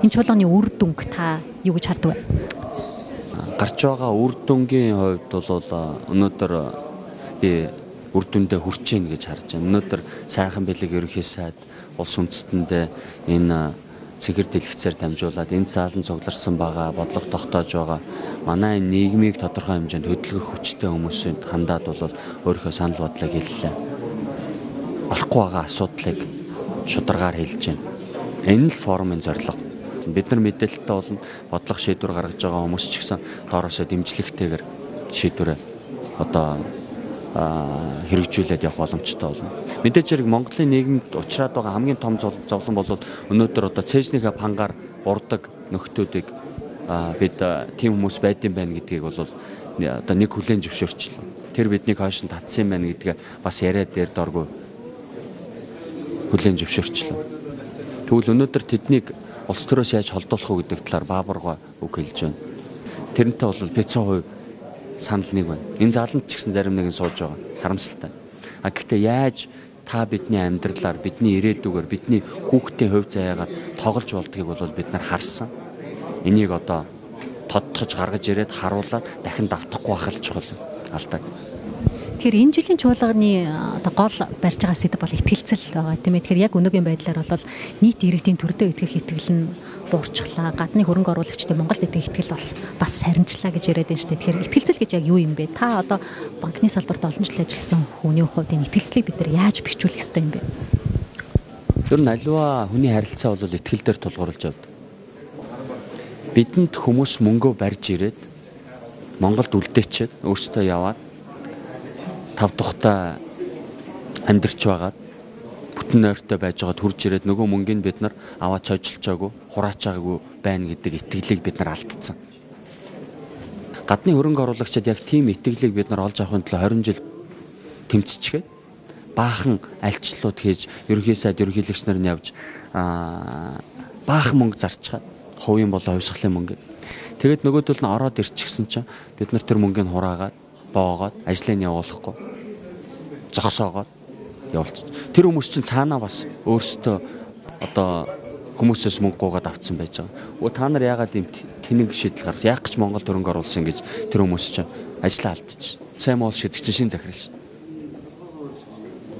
Энэ чуулганы үр дүнг та юу гэж хардаг вэ? Гарч байгаа үр дүнгийн хувьд бол өнөөдөр би үр дүндээ хүрч ийн гэж харж байна. Өнөөдөр сайхан бэлэг ерөнхий сайд улс үндэстэндээ энэ цэгэр дэлгэцээр дамжуулаад энэ заалан цугларсан байгаа, бодлого тогтоож байгаа манай нийгмийг тодорхой хэмжээнд хөдөлгөх хүчтэй хүмүүсийн хандаад бол өөрийнхөө санал бодлыг хэллээ. Болохгүй байгаа асуудлыг шударгаар хэлж байна. Энэ л форумын зорилго. Бид нар мэдээлэлтэй болно, бодлого шийдвэр гаргаж байгаа хүмүүс ч гэсэн доороосоо дэмжлэгтэйгээр шийдвэрээ хэрэгжүүлээд явах боломжтой болно. Мэдээж хэрэг Монголын нийгэмд учраад байгаа хамгийн том зовлон бол өнөөдөр цээжнийхээ пангаар урдаг нөхдүүдийг бид тийм хүмүүс байдсан байна гэдгийг бол нэг хүлээн зөвшөөрчлөө. Тэр биднийг хойш нь татсан байна гэдгээ бас яриад дээр дооргүй хүлээн зөвшөөрчлөө. Тэгвэл өнөөдөр тэднийг улс төрөөс яаж холдуулах уу гэдэг талаар баабурга үг хэлж байна. Тэрнтэй бол би 100% санал нэг байна. Энэ зааланд ч гэсэн зарим нэг нь сууж байгаа. Харамсалтай. Гэхдээ яаж та бидний амьдралаар, бидний ирээдүгээр, бидний хүүхдийн хувь заяагаар тоглож болдгийг бол бид нар харсан. Энийг тодтогч гаргаж ирээд харуулад дахин давтахгүй байх л чухал алдаг. Тэгэхээр энэ жилийн чуулганы гол барьж байгаа сэдэв бол итгэлцэл байгаа тийм ээ. Тэгэхээр яг өнөөгийн байдлаар бол нийт иргэдийн төрдөө итгэх итгэл нь буурчлаа. Гадны хөрөнгө оруулагчдын Монголд итгэх итгэл бас сарнижлаа гэж яриад байна шүү дээ. Тэгэхээр итгэлцэл гэж яг юу юм бэ? Та банкны салбарт олон жил ажилласан хүний хувьд энэ итгэлцлийг бид нар яаж бичүүлэх ёстой юм бэ? Ер нь аливаа хүний харилцаа бол итгэл дээр тулгуурлаж явдаг. Бидэнд хүмүүс мөнгөө барьж ирээд Монголд үлдээчихэд өөрсдөө яваад тав тухтай амьдарч байгаад бүтэн нойртой байж байгаад хурж ирээд нөгөө мөнгөнд бид нар аваач ажиллачаагүй, хураачаагүй байна гэдэг итгэлийг бид нар алдсан. Гадны хөрөнгө оруулагчид яг тийм итгэлийг бид нар олж авахын тулд 20 жил тэмцчихээд баахан альчлууд хийж ерөнхий сайд ерөнхийлөгч нар нь явж баахан мөнгө зарчгаад хувийн болон хувьсгалын мөнгө. Тэгээд нөгөөдөл нь ороод ирчихсэн чинь бид нар тэр мөнгөний хураагаад боогоод ажлыг явуулахгүй зогсоогоод явуулчих. Тэр хүмүүс чинь цаанаа бас өөрсдөө хүмүүсээс мөнгө гуугаад авцсан байж байгаа. Та нар яагаад ийм тэнэг шийдэл гаргаж яах гэж Монгол хөрөнгө оруулсан гэж тэр хүмүүс чинь ажлаа алдчих. Сайн моол шийдэг чинь шин захирал шүү.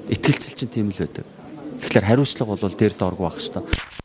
Итгэлцэл чинь тийм л байдаг. Тэгэхээр хариуцлага бол дээр дооргүй байх хэрэгтэй.